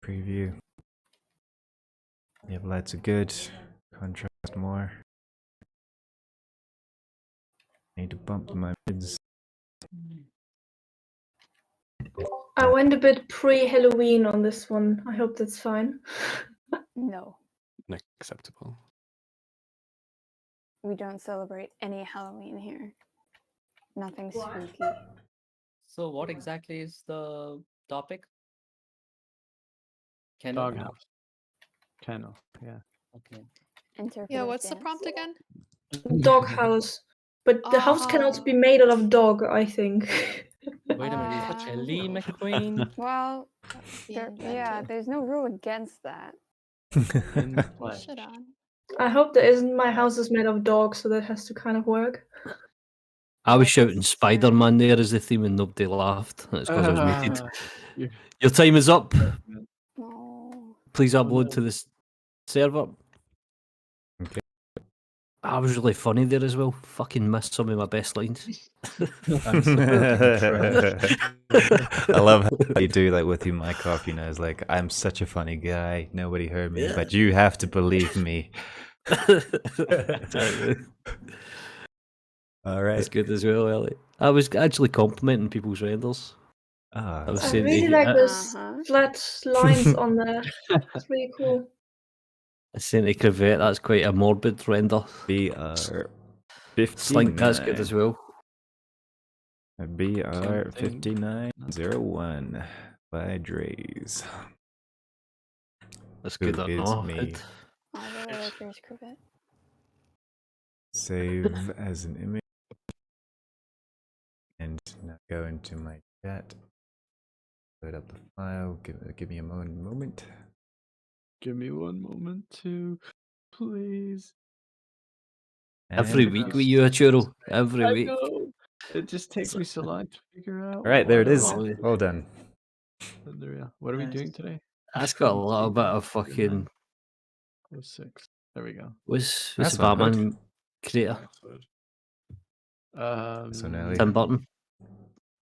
Preview. Yep, lights are good. Contrast more. Need to bump my mids. I went a bit pre-Halloween on this one. I hope that's fine. No, Unacceptable. we don't celebrate any Halloween here. Nothing spooky. So what exactly is the topic? Kennel? Doghouse. Kennel, yeah. Okay. Interpretive Yeah, what's the dance. prompt again? dog house, but the house can also be made out of dog, I think. Wait a minute, is that Ellie McQueen? Well, inventor. there's no rule against that. In the flesh. Shut on. I hope there isn't. My house is made of dog, so that has to kind of work. I was Like shouting a Spider Man there as the theme, and nobody laughed. That's because I was muted. Yeah. Your time is up. No. Please Oh, upload no. to this server. Okay. I was really funny there as well. Fucking missed some of my best lines. I'm so fucking trash. I love how you do that with your mic off. You know, it's like, I'm such a funny guy. Nobody heard me, but you have to believe me. All right. That's good as well, Elliot. I was actually complimenting people's renders. Ah, I was I saying to really you- like I- those Uh-huh. flat lines on there. It's really cool. I was saying to Cravette, that's quite a morbid render. BR Slink, that's good as well. BR 5901 by Dre's. That's Who good. is me? Good. All the workers, Corvette. Save as an image. And now go into my chat. Load up the file. Give me a moment. Give me one moment to, please. Every And- week with you, Achuro. Every I week. know. It just takes me so long to figure out. All right, there it is. Wow. Well done. What are we Nice. doing today? That's got a little bit of fucking. 06. There we go. Was That's the one, Hood. Batman creator? So now Tim Burton.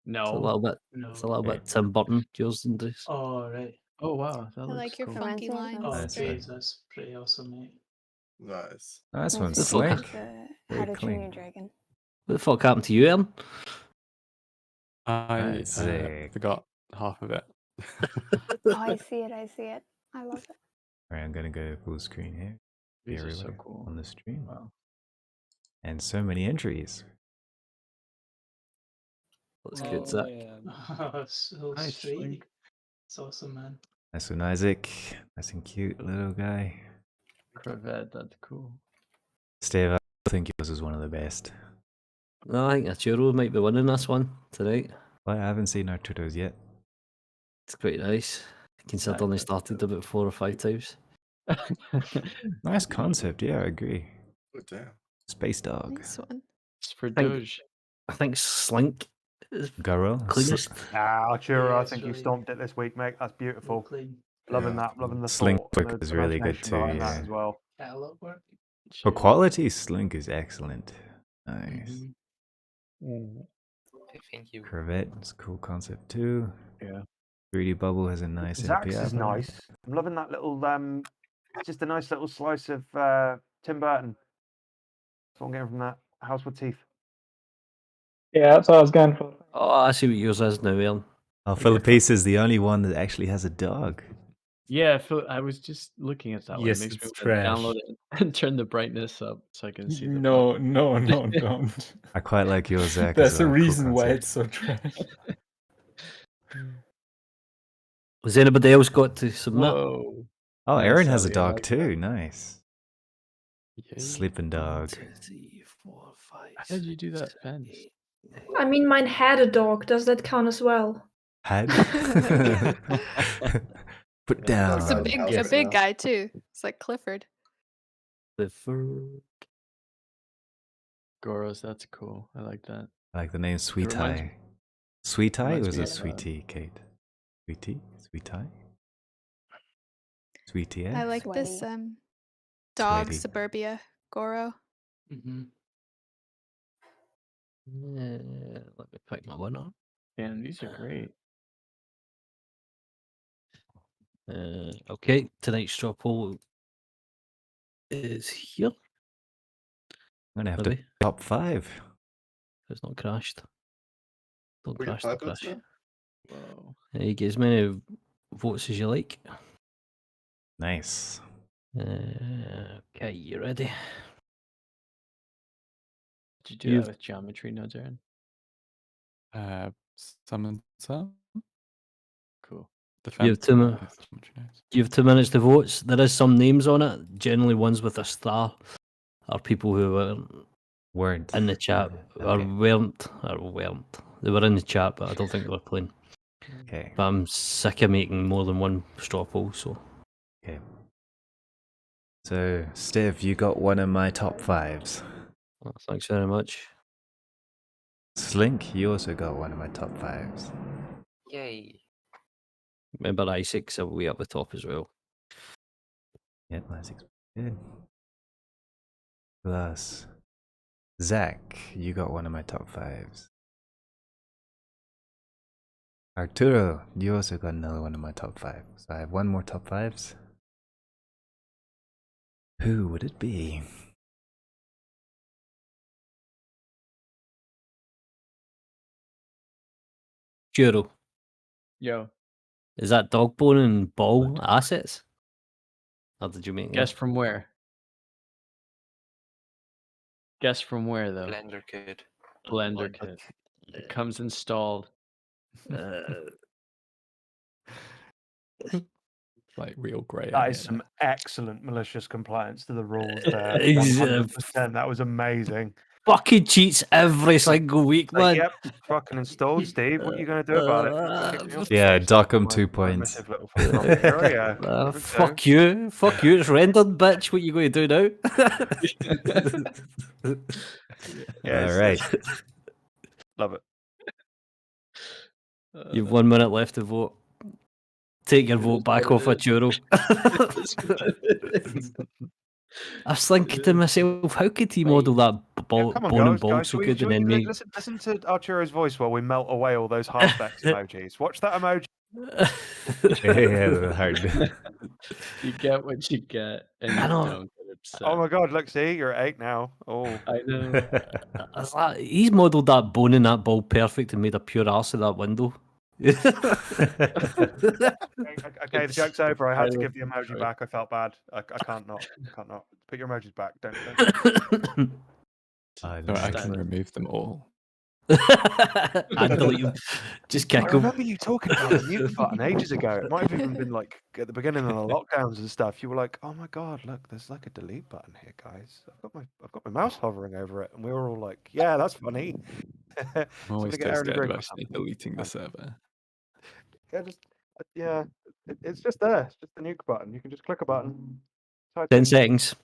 No. It's a little bit. No. It's a little bit Tim Burton. Yours and Dre's. Oh, right. Oh wow, that I looks like your cool. funky Lorenzo, lines. Oh, Nice, Dre's, that's pretty awesome, mate. Nice. Nice one, That's okay. Slink. How Very to Train clean. Your Dragon. What the fuck happened to you, Aaron? I Isaac. forgot half of it. Oh, I see it. I love it. All right, I'm gonna go full screen here. Be These are so everywhere cool. on the stream. Wow. And so many entries. That's good, Zach. Oh, so Nice, sweet. Link. It's awesome, man. Nice one, Isaac. Nice and cute little guy. Corvette, that's cool. Steve, I think yours is one of the best. No, I think Achuro might be winning this one tonight. Well, I haven't seen Arturo's yet. It's quite nice, considering they started about 4 or 5 times. Nice concept, yeah, I agree. Oh, damn. Space Dog. Nice one. It's for Think- Doge. I think Slink is Garo. cleanest. Arturo, Yeah, I it's think you really- stomped it this week, mate. That's beautiful. Clean. Loving Yeah. that. Loving the Slink thought. book and the is really good imagination too, behind that yeah. as well. Catalog work. For quality, Slink is excellent. Nice. Thank you. Corvette, it's a cool concept too. Yeah. 3D Bubble has a nice Zax NPR. is nice. I'm loving that little it's just a nice little slice of Tim Burton. That's what I'm getting from that House with Teeth. Yeah, that's what I was going for. Oh, I see what yours is now, Aaron. Oh, Philippines is the only one that actually has a dog. Yeah, I was just looking at that one. Yes, It makes me it's want to trash. download it and turn the brightness up so I can see the No, dog. no, no, don't. I quite like yours, Zach. as There's a well. Cool reason why concept. it's so trash. Has anybody else got to submit? Whoa. Oh, Nice, Aaron has a Ellie, I dog like too. Nice. Yay. Sleeping dog. 1, 2, 3, 4, 5. How did you do that, 7, Ben? 8, I mean, mine had a dog. Does that count as well? Had. Put Yeah. down. It's a God, big, how's a it big now? guy too. It's like Clifford. Clifford. Goros, that's cool. I like that. I like the name Sweet reminds Eye. Sweet Eye reminds was me a of, sweetie, Kate. Sweetie? Sweet Eye? Sweetie, I eh? like this Sweaty. dog Sweaty. suburbia Goro. Mm-hmm. Let me pick my one up. Man, these are great. Okay, tonight's straw poll is here. I'm gonna have Maybe. to top 5. It's not crashed. Don't We got crash the 5 votes crash. now? Whoa. You get as many votes as you like. Nice. Okay, you ready? Did you do You've- that with geometry nodes, Aaron? Some and some. Cool. You have Defense. 2 minutes. Geometry nodes. You have 2 minutes to vote. There is some names on it, generally ones with a star. are people who weren't in the chat or weren't. They were in the chat, but I don't think they were playing. Okay. But I'm sick of making more than one straw poll, so. Okay. So, Steve, you got one of my top 5s. Well, thanks very much. Slink, you also got one of my top 5s. Yay. Remember Isaac's are way up the top as well. Yep, Isaac's good. Plus, Zach, you got one of my top 5s. Arturo, you also got another one of my top 5. So I have one more top 5s. Who would it be? Juro, Yo, is that dog bone and ball assets? Or did you make guess that? from where? Guess from where though? Blender kit. Blender kit. It comes installed. Like real grey. That is some excellent malicious compliance to the rules there. He's, 100%. That was amazing. Fucking cheats every single week, man. Like, yep, fucking installed, Steve. What are you going to do about it? Kick me off Yeah, the dock him my 2 points. primitive little fucking hero, yeah. I think so. Fuck you. Fuck you. It's rendered, bitch. What you going to do now? Yeah, All right. Love it. You've 1 minute left to vote. Take your vote back off a churro. I was thinking to myself, how could he model that ball, Come on, bone and guys, ball guys. so Shall good we, and then make... listen to Arturo's voice while we melt away all those half-specs emojis. Watch that emoji. Yeah, hard. You get what you get, and you I know. don't get upset. Oh my god, look, see, you're at 8 now. Oh. I know. He's modelled that bone and that ball perfect and made a pure arse of that window. Okay, the joke's over. I had to give the emoji back. I felt bad. I can't not. Put your emojis back. Don't. I can remove them all. And delete them. Just kick I them. remember you talking about the mute button ages ago. It might have even been like at the beginning of the lockdowns and stuff. You were like, "Oh my god, look, there's like a delete button here, guys. I've got my mouse hovering over it," and we were all like, "Yeah, that's funny." I'm always Somebody so get Aaron a scared drink of or actually something. deleting the server. It's just there. It's just the nuke button. You can just click a button. Type 10 in- seconds.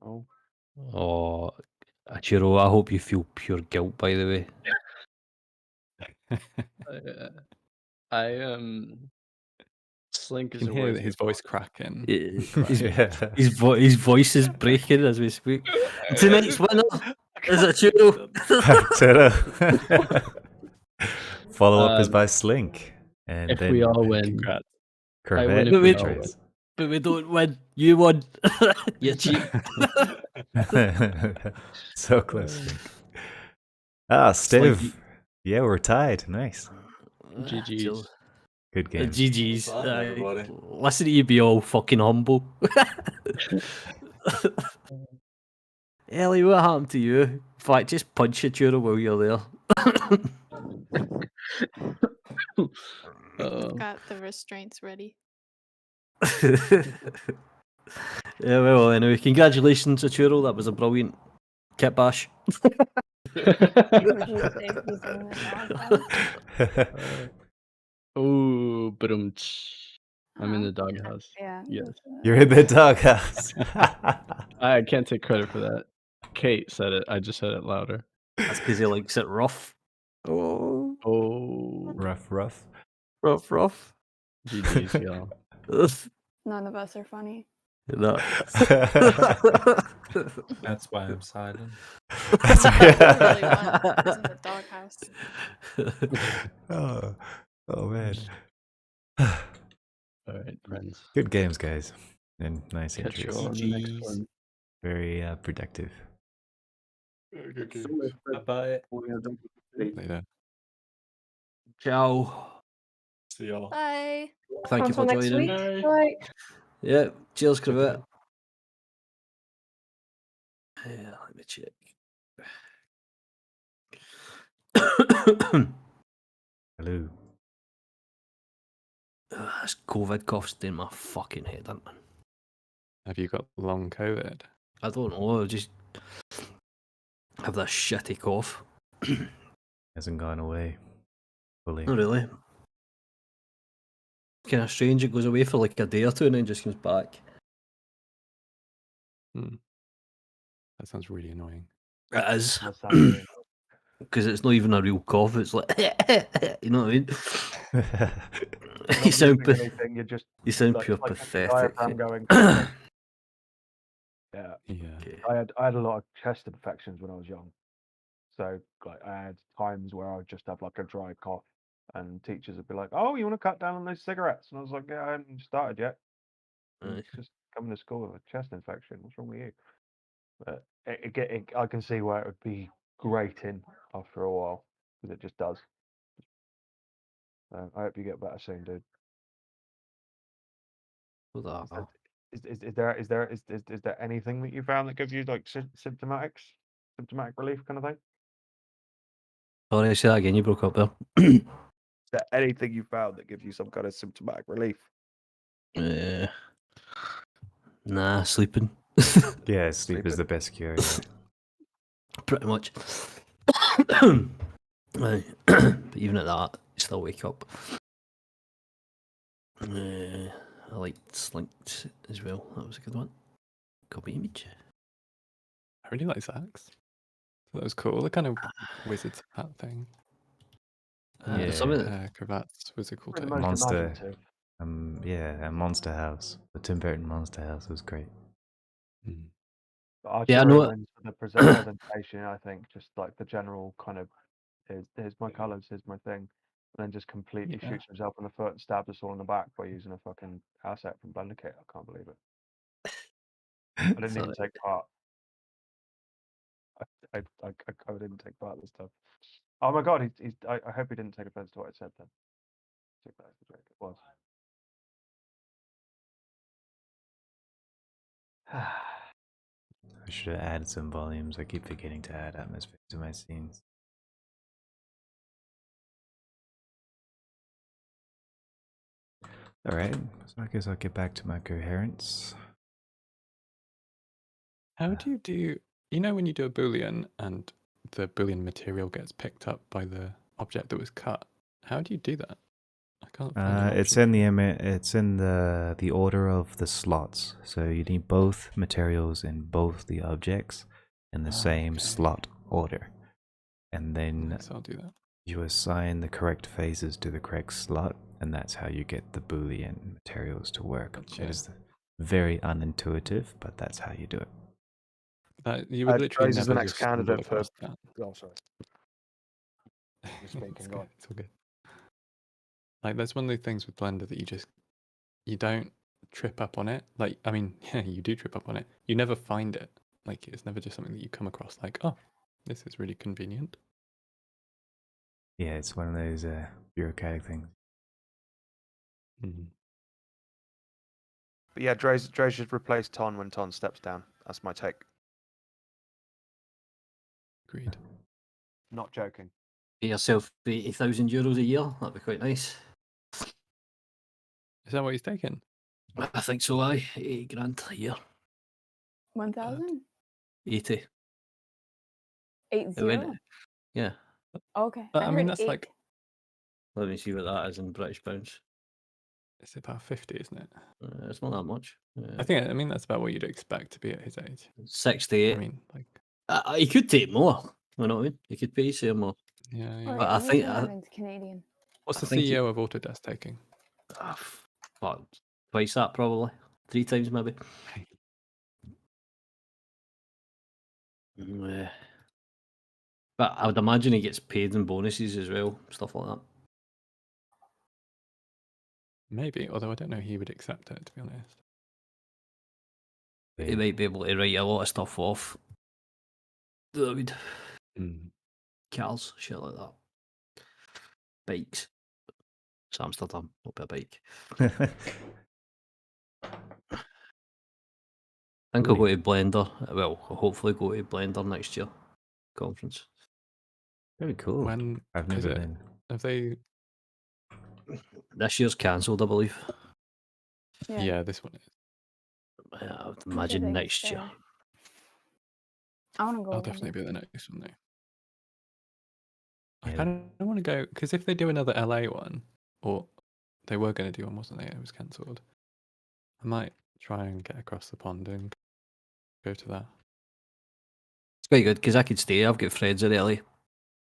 Oh. Oh, Chiro, I hope you feel pure guilt, by the way. Slink You is can a hear word. his voice cracking. His voice is breaking as we speak. Tonight's winner is a Chiro. Follow up is by Slink. And if then we all win, congrats. Corvette if we all features. But we don't win. You won. You cheat. So close. Steve. Yeah, we're tied. Nice. GG's. Good game. GG's. Listen to you be all fucking humble. Ellie, what happened to you? In fact, just punch a Churro while you're there. Got the restraints ready. Yeah, well, anyway, congratulations to Churro. That was a brilliant kit bash. Oh, but I'm in the doghouse. Yeah. Yes. You're in the doghouse. I can't take credit for that. Kate said it. I just said it louder. That's because he likes it rough. Oh. Rough. GG's, y'all. None of us are funny. No. That's why I'm silent. That's really fun. It's in the doghouse. Oh man. All right, friends. Good games, guys. And nice Catch you entries. all in the next one. Very productive. Bye. Later. Ciao. See y'all. Bye. Thank you for Until next joining. week. Bye. Yeah, cheers, Cravette. Yeah, let me check. Hello. This COVID cough's doing my fucking head in, man. Have you got long COVID? I don't know. I just have this shitty cough. Hasn't gone away fully. Not really. Kind of strange. It goes away for like a day or two and then just comes back. Hmm. That sounds really annoying. It is. That sounds really annoying. Because it's not even a real cough. It's like, you know what I mean? You're You not sound, moving anything, you're just you sound like, pure like a pathetic. diaphragm going. Yeah. Yeah. I had a lot of chest infections when I was young. So like I had times where I would just have like a dry cough and teachers would be like, "Oh, you want to cut down on those cigarettes?" And I was like, "Yeah, I haven't started yet. I'm Aye. just coming to school with a chest infection. What's wrong with you?" But I can see where it would be grating after a while because it just does. I hope you get better soon, dude. Is there anything that you found that gives you like symptomatic relief kind of thing? Sorry, say that again. You broke up there. Is there anything you found that gives you some kind of symptomatic relief? Nah, sleeping. Yeah, sleep is the best cure. Yeah. Pretty much. Aye. But even at that, you still wake up. I liked Slinks as well. That was a good one. Copy image. I really like Zax. That was cool. The kind of wizard's hat thing. Yeah, some of the- cravats was a cool Pretty take. much Monster. imaginative. Yeah, and Monster House. The Tim Burton Monster House was great. But Yeah, I know. wins for the presentation, I think, just like the general kind of here's my colours, here's my thing, and then just completely Yeah. shoots himself in the foot and stabs us all in the back by using a fucking asset from Blender Kit. I can't believe it. I didn't even take part. I didn't take part in this stuff. Oh my god, I hope he didn't take offense to what I said then. Took that as a joke. It was. I should have added some volumes. I keep forgetting to add atmosphere to my scenes. Alright, so I guess I'll get back to my coherence. How do you do? You know when you do a boolean and the boolean material gets picked up by the object that was cut. How do you do that? I can't find an It's option. it's in the order of the slots. So you need both materials in both the objects in the same slot order, and then So I'll do that. you assign the correct phases to the correct slot, and that's how you get the Boolean materials to work. Gotcha. It is very unintuitive, but that's how you do it. That you would literally Trace is the never next just stumble candidate for. across that. Oh, sorry. You're speaking, It's go good. on. It's all good. Like that's one of the things with Blender that you don't trip up on it. Like I mean, yeah, you do trip up on it. You never find it. Like it's never just something that you come across. Like, oh, this is really convenient. Yeah, it's one of those bureaucratic things. But yeah, Dre should replace Ton when Ton steps down. That's my take. Agreed. Not joking. Pay yourself €80,000 a year. That'd be quite nice. Is that what he's taking? I think so. Aye, 80 grand a year. 1,000? 80. 80? Yeah. Okay. I mean, heard that's 8. like Let me see what that is in British pounds. it's about 50, isn't it? It's not that much. I mean that's about what you'd expect to be at his age. 68. I mean, like he could take more. You know what I mean? He could pay some more. yeah. Alright, But I let me think turn that into Canadian. What's the I think CEO of Autodesk taking? What, twice that probably. 3 times maybe. But I would imagine he gets paid in bonuses as well, stuff like that. Maybe, although I don't know he would accept it, to be honest. He might be able to write a lot of stuff off. That would cars, shit like that. Bikes. It's Amsterdam, not be a bike. I think I'll go to Blender. Well, I'll hopefully go to Blender next year conference. Very cool. When I've is never it? been. Have they? This year's cancelled, I believe. Yeah. Yeah, this one is. I would What do you imagine think's next year. there? I want to go. I'll one definitely day. be the next one though. I Yeah. kind of want to go because if they do another LA one, or they were going to do one, wasn't they? It was cancelled. I might try and get across the pond and go to that. It's quite good because I could stay. I've got friends in LA.